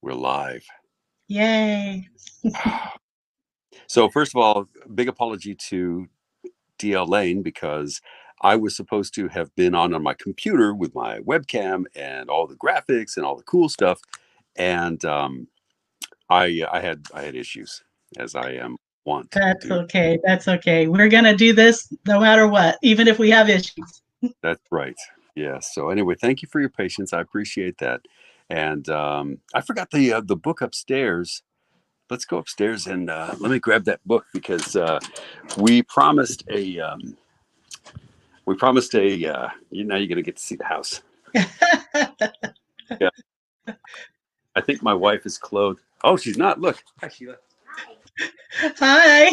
We're live. Yay. So first of all, big apology to DL Lane because I was supposed to have been on my computer with my webcam and all the graphics and all the cool stuff, and I had issues as I am wont to That's do. okay. That's okay. We're going to do this no matter what, even if we have issues. That's right. Yeah. So anyway, thank you for your patience. I appreciate that. And I forgot the book upstairs. Let's go upstairs and let me grab that book because we promised a now you're gonna get to see the house. Yeah, I think my wife is clothed. Oh, she's not. Look, hi Sheila. Hi.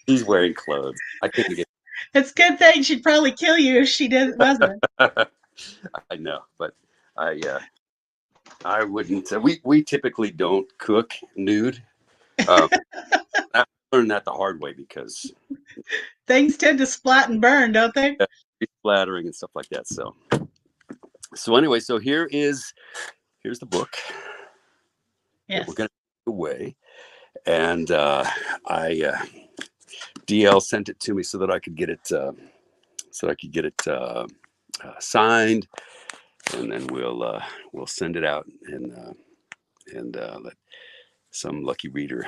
She's wearing clothes. I couldn't get. It's a good thing she'd probably kill you if she wasn't. I know, but I wouldn't. We typically don't cook nude. Um, I learned that the hard way because Things tend to splat and burn, don't they? it's flattering and stuff like that. So anyway, so here's the book that we're Yes. gonna give away, and I DL sent it to me so that I could get it signed, and then we'll send it out and let some lucky reader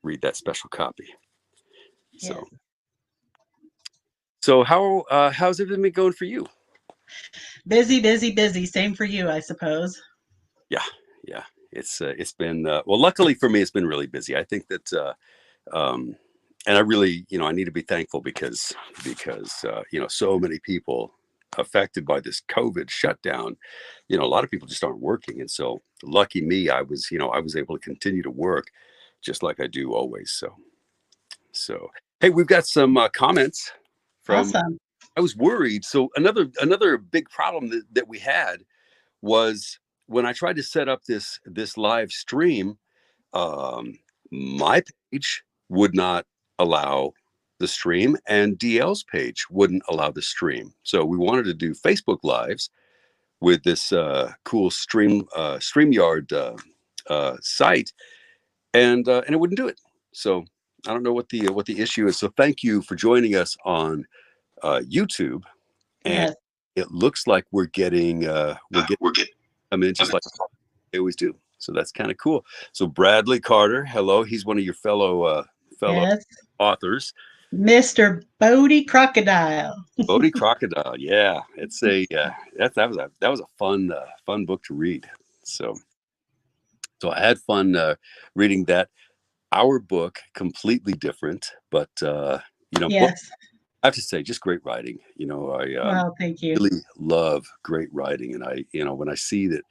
read that special copy. So Yes. so how's everything been going for you? Busy, busy, busy. Same for you, I suppose. Yeah, yeah. It's been well. Luckily for me, it's been really busy. I think that um, and I really, I need to be thankful because so many people affected by this COVID shutdown. A lot of people just aren't working, and so lucky me, I was able to continue to work just like I do always. So hey, we've got some comments from. Awesome. I was worried. So another big problem that we had was when I tried to set up this live stream. Um, my page would not allow the stream, and DL's page wouldn't allow the stream. So we wanted to do Facebook Lives with this cool StreamYard site, and it wouldn't do it. So I don't know what the issue is. So thank you for joining us on YouTube, and Yes. it looks like we're getting We're getting. I mean just like they always do. So that's kind of cool. So Bradley Carter, hello. He's one of your fellow Yes. authors. Mr. Bodie Crocodile. Bodie Crocodile, yeah, it's a that was a fun book to read. So I had fun reading that. Our book completely different, but book. Yes. I have to say, just great writing. I Well, thank you. really love great writing, and when I see that,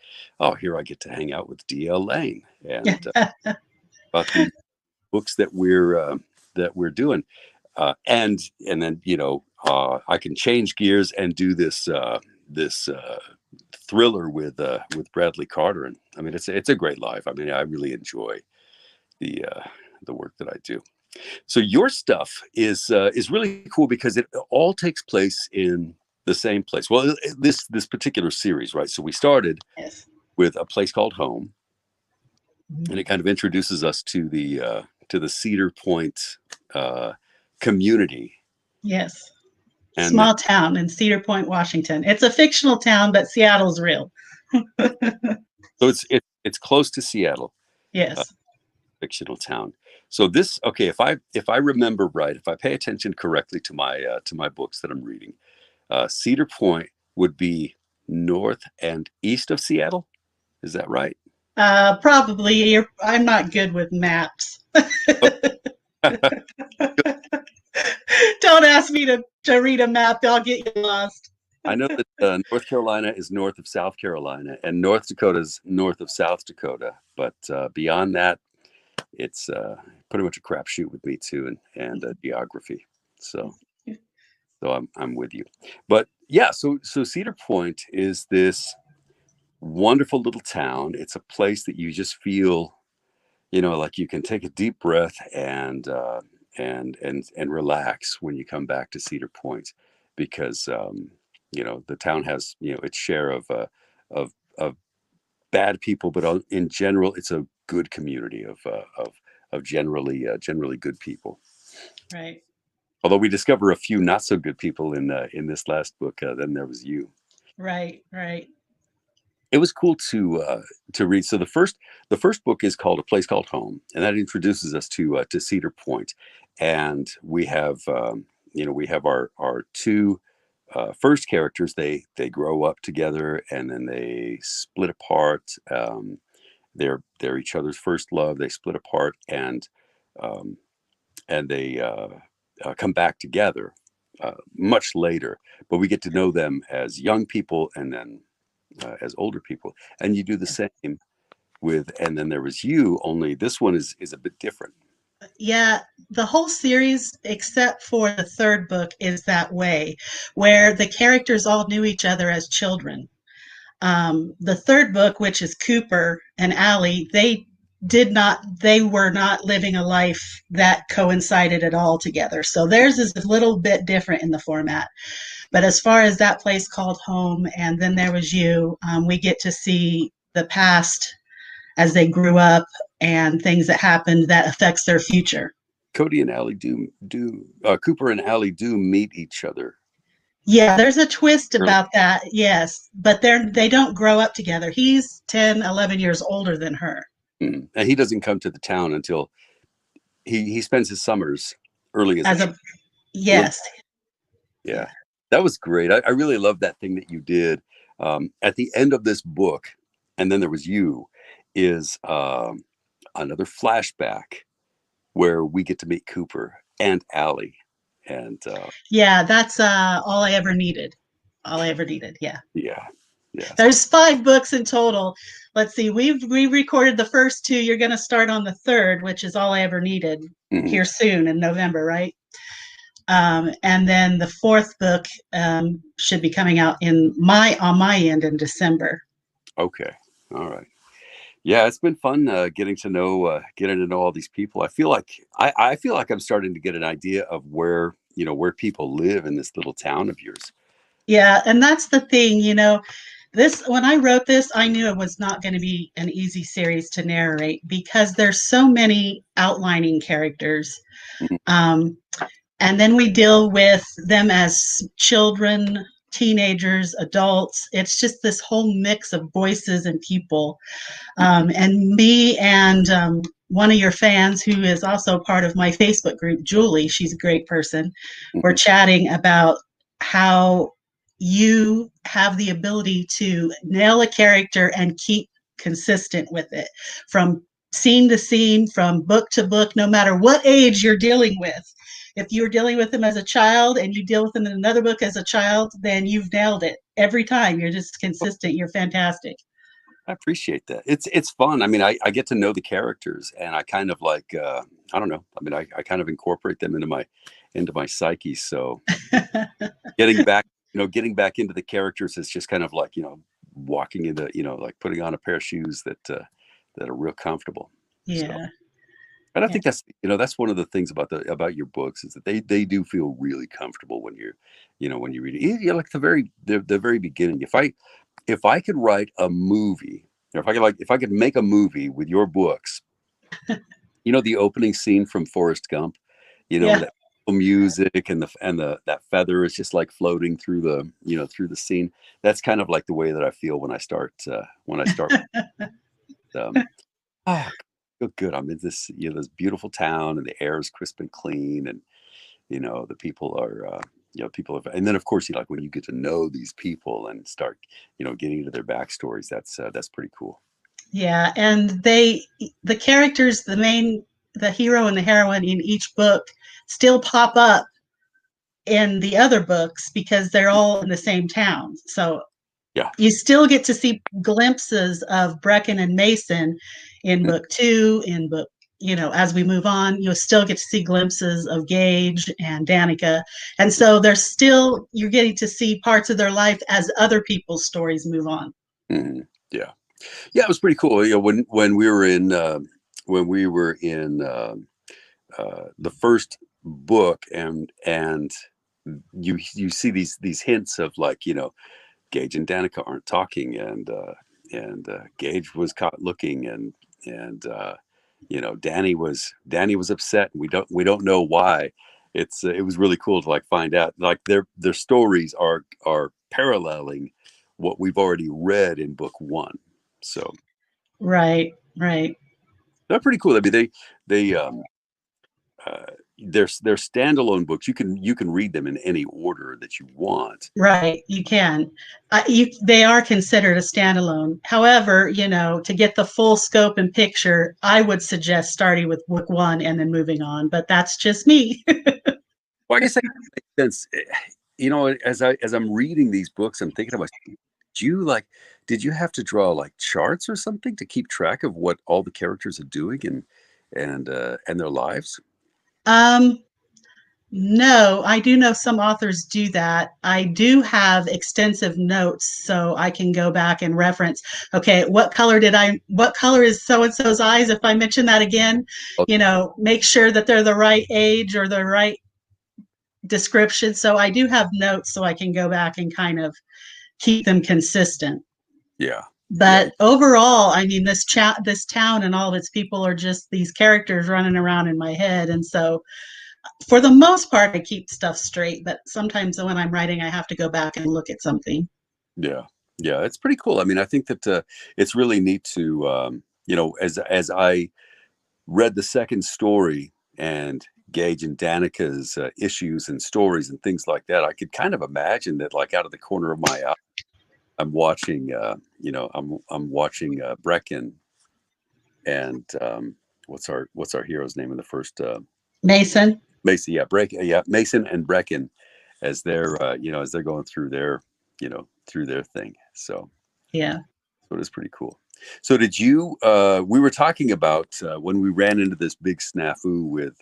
oh, here I get to hang out with DL Lane and about the books that we're doing, and then I can change gears and do this thriller with Bradley Carter, and I mean it's a great life. I mean I really enjoy the work that I do. So your stuff is really cool because it all takes place in the same place. Well, this particular series, right? So we started Yes. with a place called Home, and Mhm. it kind of introduces us to the Cedar Point uh, community, Yes. and then, Small town in Cedar Point, Washington. It's a fictional town, but Seattle's real. so it's close to Seattle, uh, Yes. fictional town. So this okay, if I remember right, if I pay attention correctly to my books that I'm reading, Cedar Point would be north and east of Seattle. Is that right? Probably. I'm not good with maps. Don't ask me to read a map. I'll get you lost. I know that North Carolina is north of South Carolina, and North Dakota is north of South Dakota. But beyond that, it's pretty much a crapshoot with me too, and geography. So I'm with you. But yeah, so Cedar Point is this wonderful little town. It's a place that you just feel, like you can take a deep breath and relax when you come back to Cedar Point, because the town has its share of bad people, but in general, it's a good community of generally good people. Right. Although we discover a few not so good people in this last book. Then there was you. Right. Right. It was cool to read. So the first book is called A Place Called Home, and that introduces us to Cedar Point, and we have we have our two first characters. They grow up together and then they split apart. They're each other's first love. They split apart um, and they come back together much later. But we get to know them as young people and then as older people. And you do the same with And Then There Was You. Only this one is a bit different. Yeah, the whole series, except for the third book, is that way, where the characters all knew each other as children. The third book, which is Cooper and Allie, they were not living a life that coincided at all together. So theirs is a little bit different in the format. But as far as That Place Called Home and Then There Was You, we get to see the past as they grew up and things that happened that affects their future. Cody and Allie do Cooper and Allie do meet each other. Yeah, there's a twist Early. about that. Yes, but they don't grow up together. He's 10, 11 years older than her. And he doesn't come to the town until he spends his summers early as a As child. a yes. Yeah, that was great. I really love that thing that you did at the end of this book. And Then There Was You is another flashback where we get to meet Cooper and Allie. And Yeah, that's all I ever needed. All I ever needed. Yeah. yeah, yeah. There's 5 books in total. Let's see. We recorded the first 2. You're going to start on the third, which is All I Ever Needed Mhm. here soon in November, right? And then the fourth book should be coming out on my end in December. Okay, all right. Yeah, it's been fun getting to know all these people. I feel like I'm starting to get an idea of where people live in this little town of yours. Yeah, and that's the thing, this when I wrote this, I knew it was not going to be an easy series to narrate because there's so many outlining characters. Mhm. Um, and then we deal with them as children, teenagers, adults. It's just this whole mix of voices and people. And me and one of your fans, who is also part of my Facebook group, Julie, she's a great person, we're Mhm. chatting about how you have the ability to nail a character and keep consistent with it from scene to scene, from book to book, no matter what age you're dealing with. If you're dealing with them as a child and you deal with them in another book as a child, then you've nailed it every time. You're just consistent. You're fantastic. I appreciate that. It's fun. I mean, I get to know the characters, and I kind of like I don't know. I mean, I kind of incorporate them into my psyche. So getting back, getting back into the characters is just kind of like walking into like putting on a pair of shoes that are real comfortable. So, Yeah. and I Yeah. think that's one of the things about your books is that they do feel really comfortable when you read it. Yeah, like the very beginning. If I could write a movie, or if I could make a movie with your books, the opening scene from Forrest Gump, with Yeah. that music and the that feather is just like floating through the scene. That's kind of like the way that I feel when I start. Um, ah, good. I'm in this beautiful town, and the air is crisp and clean, and the people are and then of course like when you get to know these people and start getting into their backstories, that's pretty cool. Yeah. And the characters, the hero and the heroine in each book still pop up in the other books because they're all in the same town. So Yeah. you still get to see glimpses of Brecken and Mason in Mm, book 2, in book, as we move on, you'll still get to see glimpses of Gage and Danica. And so you're getting to see parts of their life as other people's stories move on. yeah, yeah, it was pretty cool. When we were in the first book, and you see these hints of like Gage and Danica aren't talking, and Gage was caught looking, and Danny was upset, and we don't know why. It was really cool to like find out, like their stories are paralleling what we've already read in book one. So Right, right. they're pretty cool. I mean, uh, they're standalone books. You can read them in any order that you want. Right, you can. They are considered a standalone. However, to get the full scope and picture, I would suggest starting with book one and then moving on. But that's just me. Well, I guess that makes sense. As I'm reading these books, I'm thinking about, did you have to draw like charts or something to keep track of what all the characters are doing and their lives? um, no, I do know some authors do that. I do have extensive notes, so I can go back and reference. Okay, what color is so and so's eyes? If I mention that again, Oh, make sure that they're the right age or the right description. So I do have notes so I can go back and kind of keep them consistent. yeah, yeah, But overall, I mean, this town and all of its people are just these characters running around in my head, and so for the most part, I keep stuff straight. But sometimes when I'm writing, I have to go back and look at something. yeah, yeah. It's pretty cool. I mean, I think that it's really neat to, as I read the second story and Gage and Danica's issues and stories and things like that, I could kind of imagine that, like, out of the corner of my eye, I'm watching, I'm watching Brecken and what's our hero's name in the first Mason. Mason, yeah, Mason and Brecken as they're going through their thing. So Yeah. it is pretty cool. So did you? We were talking about when we ran into this big snafu with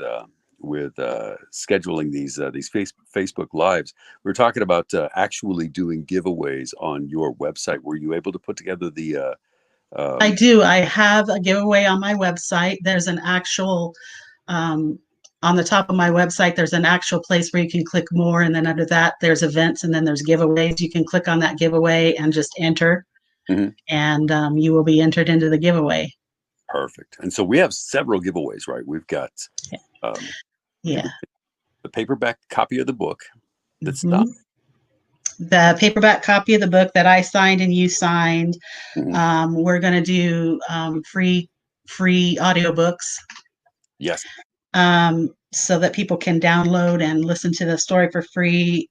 scheduling these Facebook lives. We were talking about actually doing giveaways on your website. Were you able to put together the? I Um, do. I have a giveaway on my website. There's an actual, um, on the top of my website, there's an actual place where you can click more. And then under that, there's events and then there's giveaways. You can click on that giveaway and just enter, mhm. and you will be entered into the giveaway. Perfect. And so we have several giveaways, right? We've got um, Yeah. the paperback copy of the book that's Mhm. done. The paperback copy of the book that I signed and you signed. Mhm. We're going to do free audiobooks, Yes. so that people can download and listen to the story for free.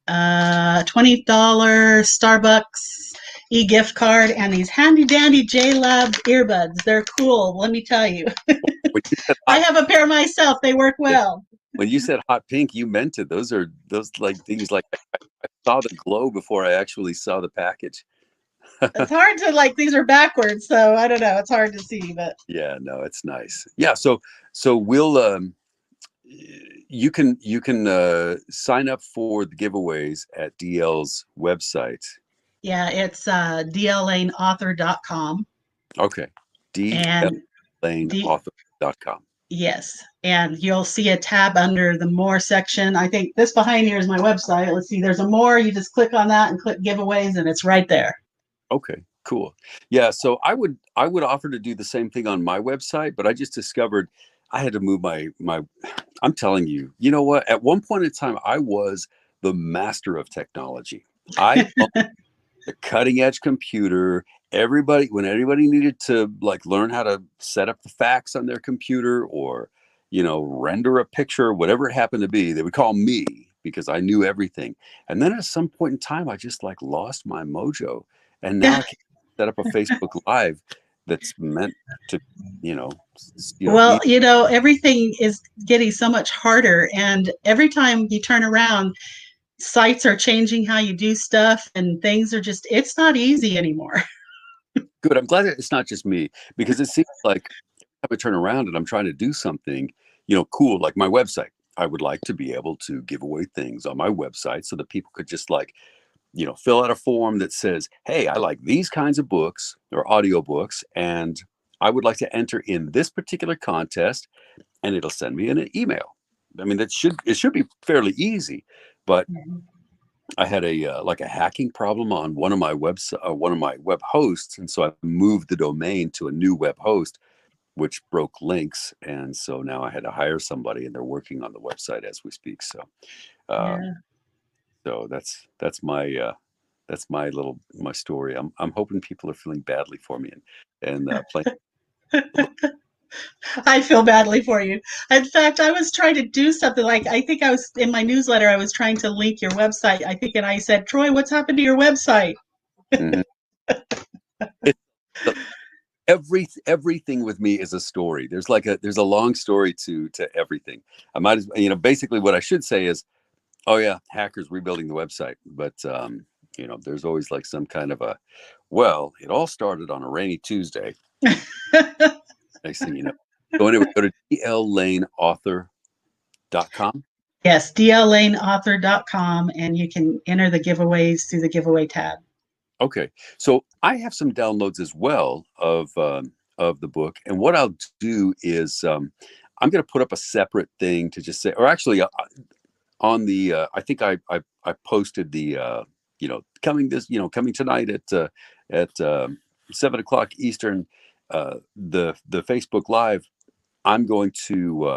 $20 Starbucks e-gift card and these handy dandy JLab earbuds. They're cool, let me tell you. When you said I hot, have a pair myself. They work yeah, well. when you said hot pink, you meant it. Those like things like I saw the glow before I actually saw the package. It's hard to like, these are backwards, so I don't know. It's hard to see, but Yeah, no, it's nice. Yeah, so we'll you can sign up for the giveaways at DL's website. yeah, it's dlaneauthor.com. Okay. And D, dlaneauthor.com. yes, and you'll see a tab under the more section. I think this behind here is my website. Let's see, there's a more. You just click on that and click giveaways, and it's right there. Okay, cool. Yeah, so I would offer to do the same thing on my website, but I just discovered I had to move my I'm telling you, you know what? At one point in time, I was the master of technology. I owned the cutting edge computer. When everybody needed to like learn how to set up the fax on their computer or render a picture, whatever it happened to be, they would call me because I knew everything. And then at some point in time, I just like lost my mojo. And now I can set up a Facebook Live that's meant to, you know, Well, everything is getting so much harder, and every time you turn around, sites are changing how you do stuff, and things are just, it's not easy anymore. good. I'm glad that it's not just me because it seems like if I turn around and I'm trying to do something, cool, like my website. I would like to be able to give away things on my website so that people could just like, fill out a form that says, hey, I like these kinds of books or audiobooks, and I would like to enter in this particular contest, and it'll send me an email. I mean, it should be fairly easy, but I had a like a hacking problem on one of my one of my web hosts, and so I moved the domain to a new web host, which broke links, and so now I had to hire somebody, and they're working on the website as we speak. So, um, Yeah. so that's my little my story. I'm hoping people are feeling badly for me and playing. I feel badly for you. In fact, I was trying to do something like I think I was in my newsletter. I was trying to link your website. I think, and I said, "Troy, what's happened to your website?" Mhm. Look, everything with me is a story. There's a long story to everything. I might as basically what I should say is, oh yeah, hackers rebuilding the website, but there's always like some kind of a, well, it all started on a rainy Tuesday. Next thing you know. So anyway, go to dllaneauthor.com. Yes, dllaneauthor.com, and you can enter the giveaways through the giveaway tab. Okay, so I have some downloads as well of the book, and what I'll do is I'm going to put up a separate thing to just say, or actually on the I think I posted the coming tonight at 7 o'clock Eastern, the Facebook Live. I'm going to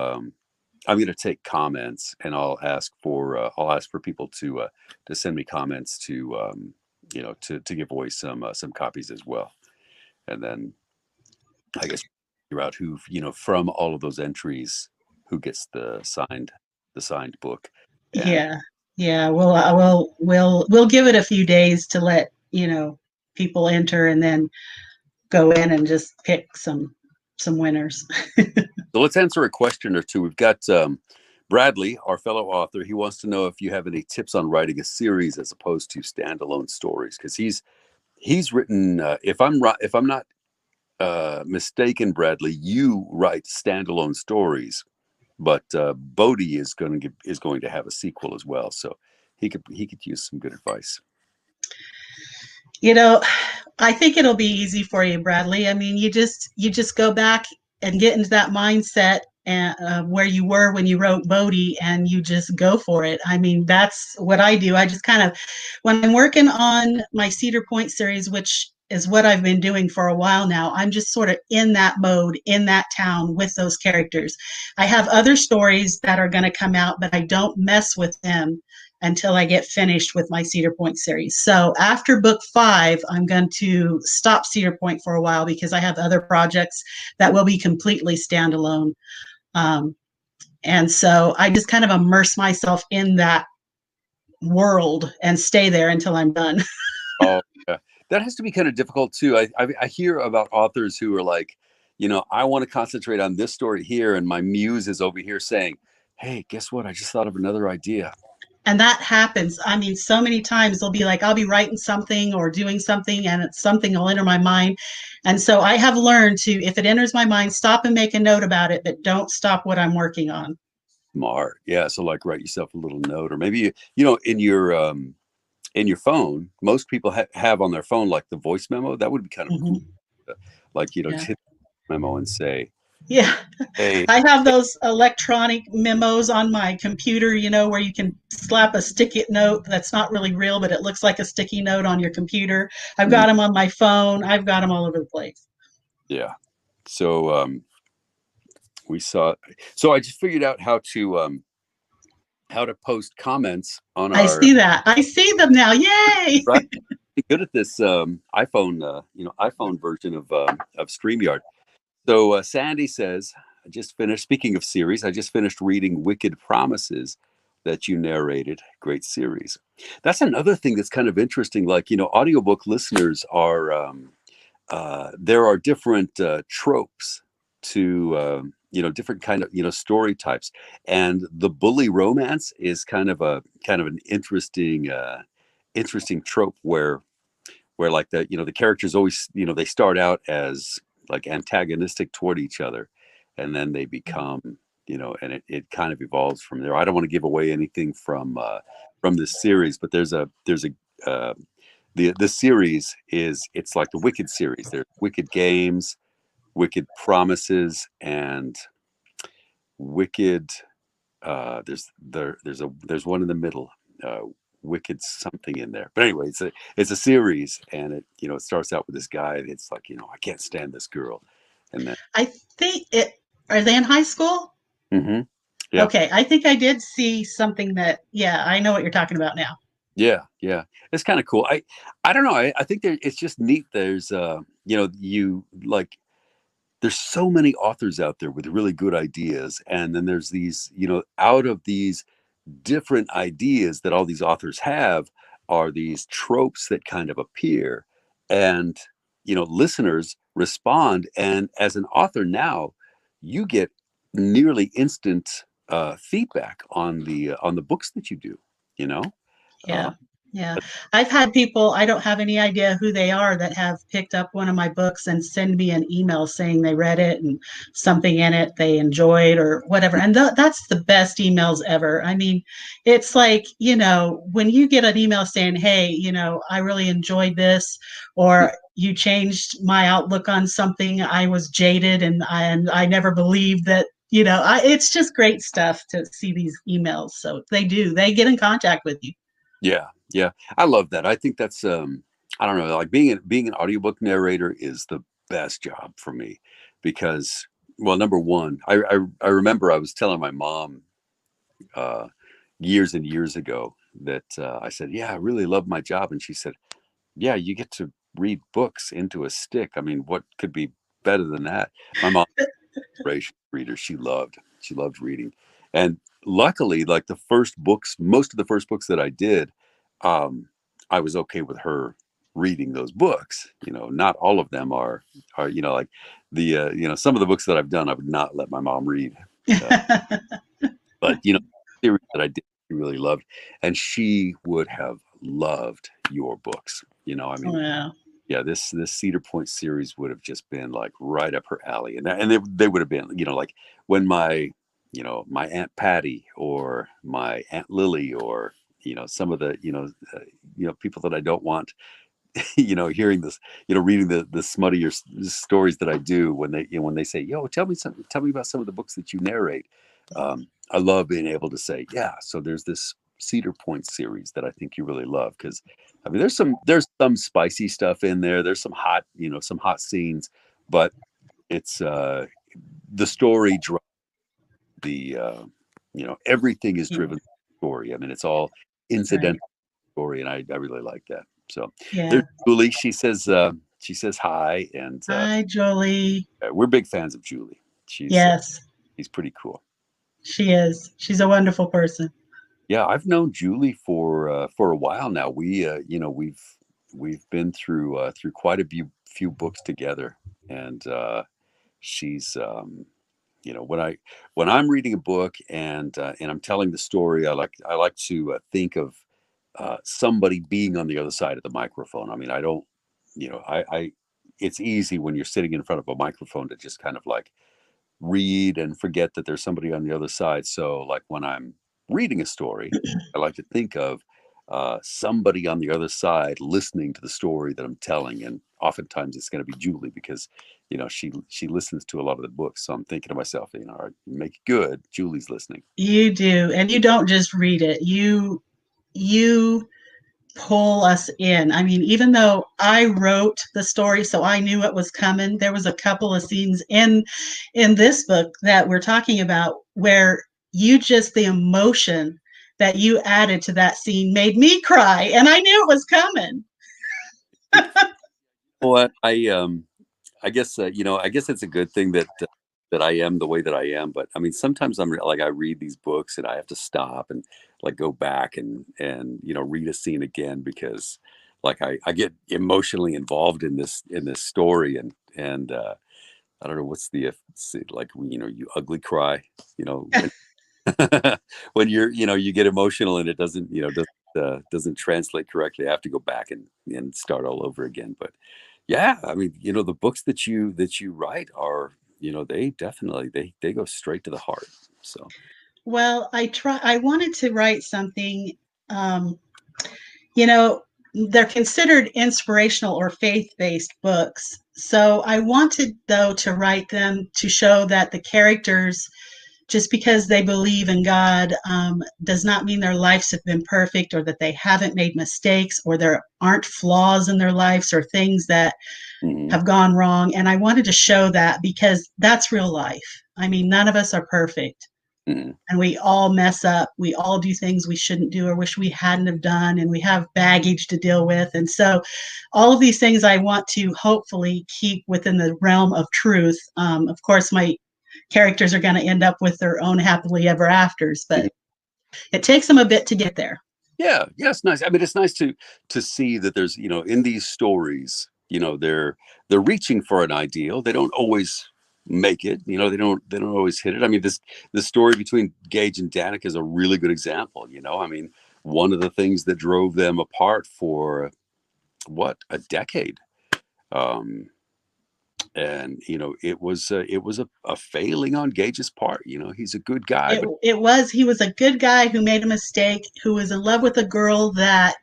I'm going to take comments, and I'll ask for people to send me comments to give away some copies as well, and then I guess figure out who from all of those entries who gets the signed book. And Yeah, yeah. We'll give it a few days to let people enter, and then go in and just pick some winners. so let's answer a question or two. We've got Bradley, our fellow author. He wants to know if you have any tips on writing a series as opposed to standalone stories, because he's written. If I'm not mistaken, Bradley, you write standalone stories, but Bodhi is going to have a sequel as well. So he could use some good advice. You know, I think it'll be easy for you, Bradley. I mean, you just go back and get into that mindset and where you were when you wrote Bodhi, and you just go for it. I mean, that's what I do. I just kind of, when I'm working on my Cedar Point series, which is what I've been doing for a while now, I'm just sort of in that mode, in that town with those characters. I have other stories that are going to come out, but I don't mess with them until I get finished with my Cedar Point series. So after book 5, I'm going to stop Cedar Point for a while because I have other projects that will be completely standalone. Um, and so I just kind of immerse myself in that world and stay there until I'm done. Oh, yeah. That has to be kind of difficult too. I hear about authors who are like, I want to concentrate on this story here, and my muse is over here saying, "Hey, guess what? I just thought of another idea." And that happens. I mean, so many times they'll be like, I'll be writing something or doing something, and something will enter my mind. And so I have learned to, if it enters my mind, stop and make a note about it, but don't stop what I'm working on. Smart, yeah. So like, write yourself a little note, or maybe in your phone. Most people have on their phone like the voice memo. That would be kind of cool. Mm-hmm. Like Yeah. hit memo and say, Yeah. "Hey." I have those electronic memos on my computer, where you can slap a sticky note that's not really real, but it looks like a sticky note on your computer. I've Mhm. got them on my phone. I've got them all over the place. Yeah. So we saw. So I just figured out how to post comments on I our see that. I see them now. Yay! right. Good at this iPhone iPhone version of StreamYard. So Sandy says, I just finished. Speaking of series, I just finished reading Wicked Promises that you narrated. Great series. That's another thing that's kind of interesting. Like audiobook listeners are there are different tropes to different kind of story types, and the bully romance is kind of an interesting trope where like the characters always they start out as like antagonistic toward each other, and then they become and it kind of evolves from there. I don't want to give away anything from this series, but there's a the series it's like the Wicked series. There's Wicked Games, Wicked Promises, and Wicked there's one in the middle, wicked something in there. But anyway, it's a series, and it starts out with this guy. It's like, I can't stand this girl, and then I think it. Are they in high school? hmm yeah, Okay, I think I did see something that. Yeah, I know what you're talking about now. yeah, yeah. It's kind of cool. I don't know. I think it's just neat. There's you like there's so many authors out there with really good ideas, and then there's these out of these different ideas that all these authors have are these tropes that kind of appear, and listeners respond, and as an author now you get nearly instant feedback on the books that you do, you know uh, Yeah. Yeah. I've had people, I don't have any idea who they are, that have picked up one of my books and send me an email saying they read it and something in it they enjoyed or whatever. And that's the best emails ever. I mean, it's like, when you get an email saying, hey, I really enjoyed this, or you changed my outlook on something, I was jaded and I never believed that. It's just great stuff to see these emails. So they get in contact with you. Yeah, yeah. I love that. I think that's I don't know, like being an audiobook narrator is the best job for me because, well, number one, I remember I was telling my mom uh years and years ago that I said, "Yeah, I really love my job." And she said, "Yeah, you get to read books into a stick. I mean, what could be better than that?" My mom voracious reader. She loved reading. And luckily, like most of the first books that I did, um, I was okay with her reading those books. Not all of them are like some of the books that I've done, I would not let my mom read. Uh, but the series that I did, she really loved, and she would have loved your books. I mean, Wow. yeah, this Cedar Point series would have just been like right up her alley, and they would have been, like when my Aunt Patty or my Aunt Lily or some of the people that I don't want hearing this, reading the smuttier stories that I do, when they say, "Yo, tell me about some of the books that you narrate." I love being able to say, "Yeah, so there's this Cedar Point series that I think you really love," because I mean, there's some spicy stuff in there. There's some hot scenes, but it's the story the everything is Yeah. driven by the story. I mean, it's all Right. incidental story, and I really like that. So there's Yeah. Julie. She says hi, and Hi, Jolie. we're big fans of Julie. She's Yes, she's pretty cool. she is. She's a wonderful person. Yeah, I've known Julie for a while now. We've been through quite a few books together, and she's when I'm reading a book and I'm telling the story, I like to think of somebody being on the other side of the microphone. I mean, I don't, I it's easy when you're sitting in front of a microphone to just kind of like read and forget that there's somebody on the other side. So, like when I'm reading a story, I like to think of somebody on the other side listening to the story that I'm telling, and oftentimes it's going to be Julie because she listens to a lot of the books. So I'm thinking to myself, all right, make it good. Julie's listening. You do, and you don't just read it. You pull us in. I mean, even though I wrote the story, so I knew it was coming, there was a couple of scenes in this book that we're talking about where the emotion that you added to that scene made me cry, and I knew it was coming. Well, I guess it's a good thing that I am the way that I am. But I mean, sometimes like I read these books and I have to stop and like go back and read a scene again because like I get emotionally involved in this story and I don't know what's like you ugly cry when when you get emotional and it doesn't translate correctly. I have to go back and start all over again. But yeah, I mean, the books that you write are, they definitely they go straight to the heart. So Well, I wanted to write something, um, you know, they're considered inspirational or faith-based books. So I wanted, though, to write them to show that the characters just because they believe in God does not mean their lives have been perfect, or that they haven't made mistakes, or there aren't flaws in their lives or things that Mhm. have gone wrong. And I wanted to show that because that's real life. I mean, none of us are perfect. Mhm. And we all mess up. We all do things we shouldn't do or wish we hadn't have done, and we have baggage to deal with. And so all of these things I want to hopefully keep within the realm of truth. Of course, my characters are going to end up with their own happily ever afters, Mhm. but it takes them a bit to get there. Yeah, yeah, it's nice. I mean, it's nice to see that there's, in these stories, they're reaching for an ideal. They don't always make it. They don't always hit it. I mean, this story between Gage and Danica is a really good example. I mean, one of the things that drove them apart for what, a decade. Um, and it was a failing on Gage's part. He's a good guy, but He was a good guy who made a mistake, who was in love with a girl that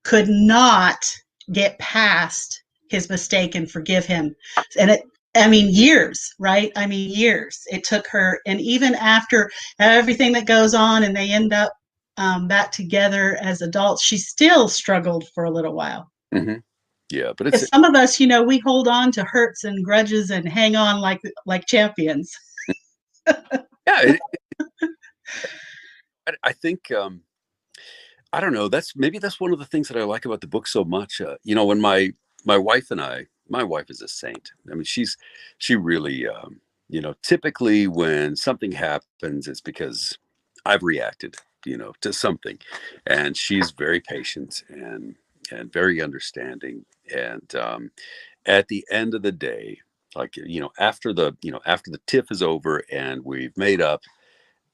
could not get past his mistake and forgive him. And I mean, years, right? I mean, years it took her. And even after everything that goes on and they end up back together as adults, she still struggled for a little while. Mhm. Yeah, but it's Because some of us, we hold on to hurts and grudges and hang on like champions. yeah. I think I don't know. That's one of the things that I like about the book so much. When my wife and my wife is a saint. I mean, she really, typically when something happens, it's because I've reacted, to something, and she's very patient and very understanding. And at the end of the day, like after the tiff is over and we've made up,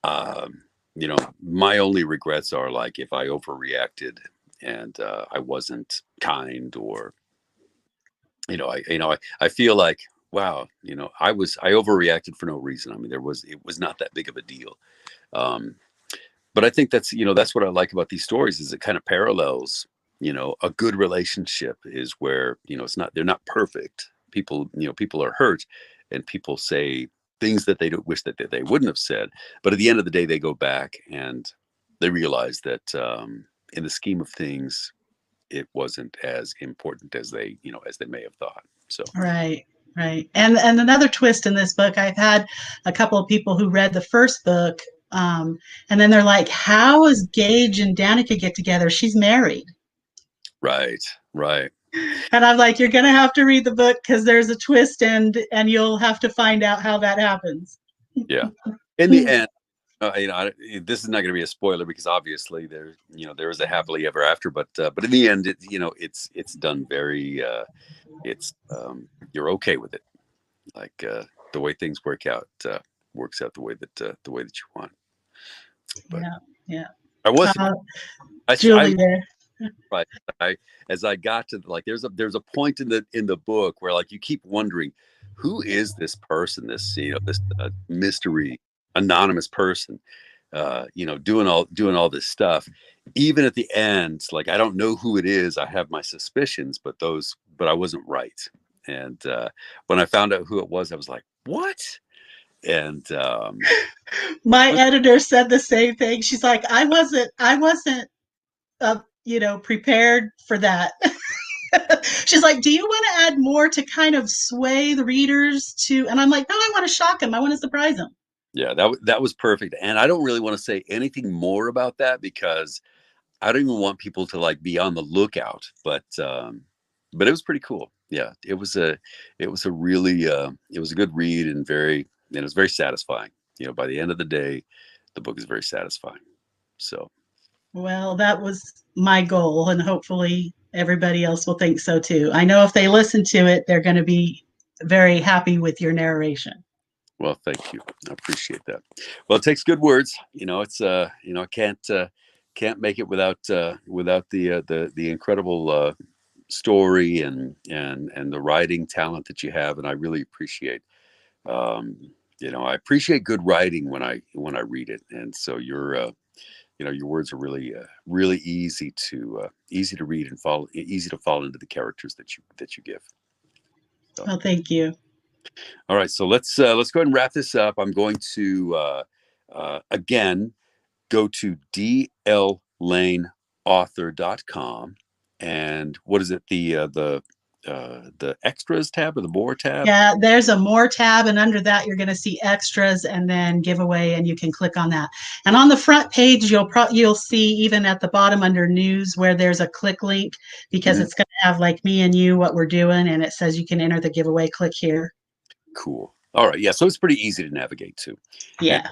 my only regrets are like if I overreacted and I wasn't kind, or I feel like, wow, I overreacted for no reason. I mean, it was not that big of a deal. Um, but I think that's what I like about these stories is it kind of parallels. A good relationship is where it's not they're not perfect. People are hurt, and people say things that they don't wish that they wouldn't have said. But at the end of the day, they go back and they realize that in the scheme of things, it wasn't as important as they may have thought. So Right, right. And another twist in this book, I've had a couple of people who read the first book, and then they're like, "How does Gage and Danica get together? She's married." right, right, And I'm like, "You're gonna have to read the book because there's a twist, and you'll have to find out how that happens." yeah. In the end, this is not going to be a spoiler because obviously there is a happily ever after, but in the end, it's done very. It's You're okay with it, like the way things works out the way that you want. But Yeah, yeah. I was Uh, I Julie there. right. I As I got to, like, there's a point in the book where, like, you keep wondering, who is this person, this mystery anonymous person, doing all this stuff. Even at the end, like, I don't know who it is. I have my suspicions, but I wasn't right. And when I found out who it was, I was like, what? And My editor said the same thing. She's like, I wasn't prepared for that. She's like, do you want to add more to kind of sway the readers to? And I'm like, no, I want to shock them. I want to surprise them. yeah, that was perfect. And I don't really want to say anything more about that because I don't even want people to, like, be on the lookout. But it was pretty cool. Yeah, it was a really it was a good read, and it was very satisfying. By the end of the day, the book is very satisfying. So Well, that was my goal, and hopefully everybody else will think so too. I know if they listen to it, they're going to be very happy with your narration. well, thank you. I appreciate that. Well, it takes good words. It's I can't make it without the incredible story and the writing talent that you have, and I really appreciate. Um, I appreciate good writing when I read it, and so your words are really easy to read and easy to fall into the characters that you give. So, Well, thank you. all right, so let's go ahead and wrap this up. I'm going to Again, go to dllaneauthor.com, and what is it? The extras tab or the more tab? Yeah, there's a more tab, and under that you're going to see extras and then giveaway, and you can click on that. And on the front page, you'll see even at the bottom under news where there's a click link, because Mhm. it's going to have like me and you, what we're doing, and it says you can enter the giveaway. Click here. Cool. All right. Yeah. So it's pretty easy to navigate to. And Yeah.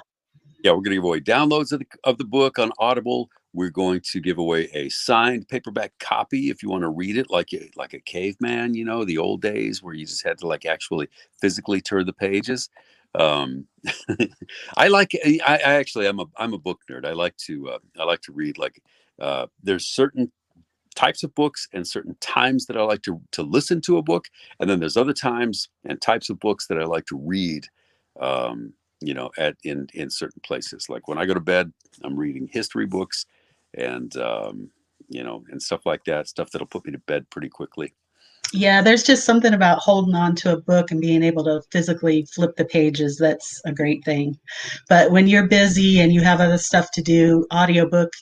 yeah, we're going to give away downloads of the book on Audible. We're going to give away a signed paperback copy if you want to read it like a caveman, the old days where you just had to like actually physically turn the pages. Um, I actually I'm a book nerd. I like to read there's certain types of books and certain times that I like to listen to a book, and then there's other times and types of books that I like to read. At in certain places. Like when I go to bed, I'm reading history books, and and stuff like that. Stuff that'll put me to bed pretty quickly. Yeah, there's just something about holding on to a book and being able to physically flip the pages. That's a great thing. But when you're busy and you have other stuff to do, audiobook,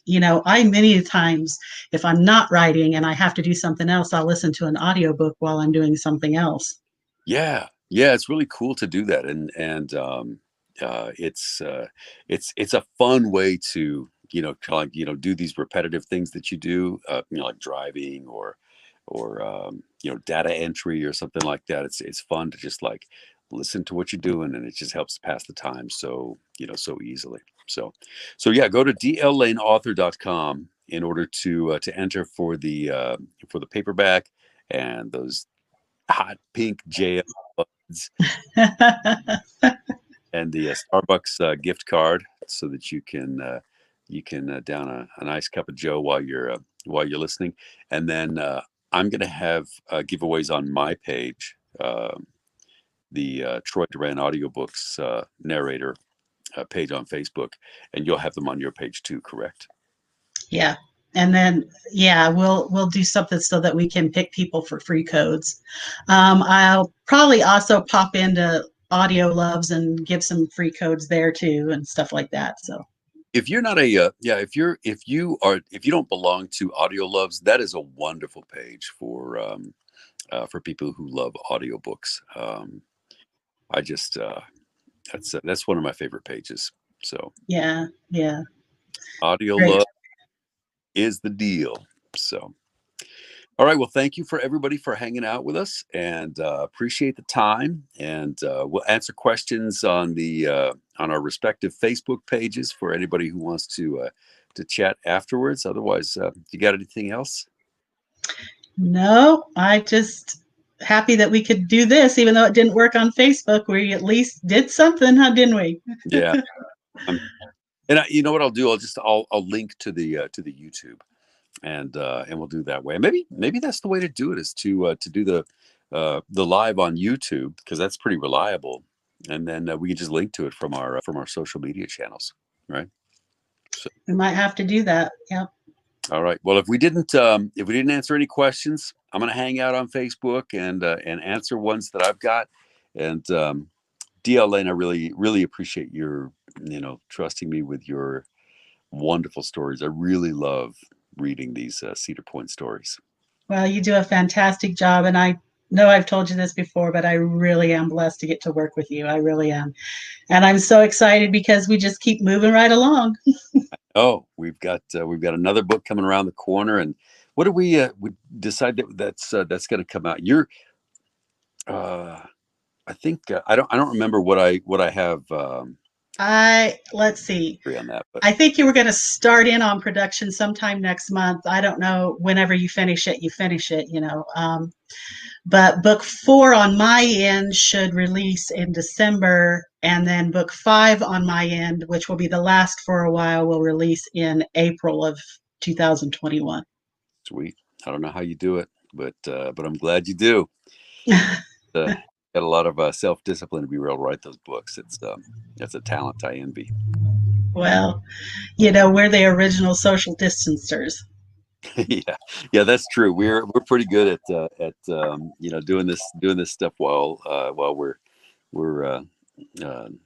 I many times, if I'm not writing and I have to do something else, I'll listen to an audiobook while I'm doing something else. Yeah, yeah, it's really cool to do that, and it's a fun way to kind of do these repetitive things that you do, like driving or data entry or something like that. It's fun to just like listen to what you're doing, and it just helps pass the time so easily. So yeah, go to dllaneauthor.com in order to enter for the paperback and those hot pink JL buds and the Starbucks gift card, so that you can down a nice cup of Joe while you're listening. And then I'm going to have giveaways on my page, the Troy Duran audiobooks narrator page on Facebook, and you'll have them on your page too, correct? Yeah. And then, yeah, we'll do something so that we can pick people for free codes. I'll probably also pop into Audio Loves and give some free codes there too and stuff like that. So If you're not a yeah, if you don't belong to Audio Loves, that is a wonderful page for people who love audiobooks. I just that's one of my favorite pages. So yeah, yeah, Audio great. Love is the deal. So all right, well, thank you for everybody for hanging out with us, and appreciate the time. And we'll answer questions on our respective Facebook pages for anybody who wants to chat afterwards. Otherwise, you got anything else? No, I just happy that we could do this, even though it didn't work on Facebook. We at least did something, huh, didn't we? Yeah, um, and you know what I'll do? I'll link to the YouTube, and we'll do that way. Maybe that's the way to do it, is to do the live on YouTube, because that's pretty reliable, and then we can just link to it from our social media channels, right? So, We might have to do that. Yeah. all right. Well, if we didn't answer any questions, I'm going to hang out on Facebook and answer ones that I've got. And DL Lane, I really appreciate your trusting me with your wonderful stories. I really love reading these Cedar Point stories. Well, you do a fantastic job, and I know I've told you this before, but I really am blessed to get to work with you. I really am. And I'm so excited because we just keep moving right along. Oh, we've got another book coming around the corner, and what do we decide that's going to come out? Uh, I think I don't remember what I have Let's see. on that, but I think you were going to start in on production sometime next month. I don't know. Whenever you finish it. But book 4 on my end should release in December, and then book 5 on my end, which will be the last for a while, will release in April of 2021. sweet. I don't know how you do it, but I'm glad you do. Uh, got a lot of self-discipline to be able to write those books. That's a talent I envy. Well, we're the original social distancers. Yeah, yeah, that's true. We're pretty good at doing this stuff while we're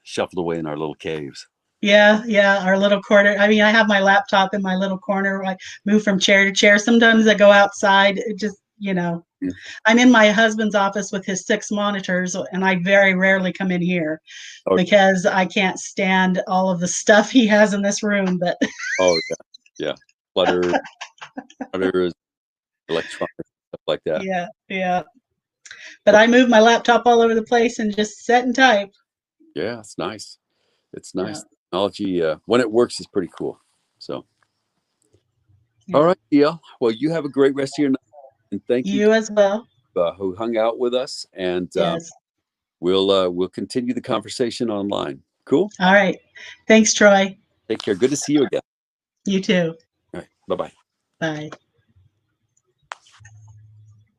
shuffled away in our little caves. Yeah, our little corner. I mean, I have my laptop in my little corner. I move from chair to chair. Sometimes I go outside. It just, Mm. I'm in my husband's office with his 6 monitors, and I very rarely come in here Oh, because I can't stand all of the stuff he has in this room. But oh yeah, yeah. Clutter, clutter, electronic stuff like that. yeah. But I move my laptop all over the place and just set and type. Yeah, it's nice. It's Yeah, nice. Technology, when it works, is pretty cool. So, yeah. all right, DL. Well, you have a great rest of your night, and thank you You as well. who hung out with us. And Yes. we'll continue the conversation online. Cool. All right. Thanks, Troy. Take care. Good to see you again. You too. All right. Bye bye. Bye.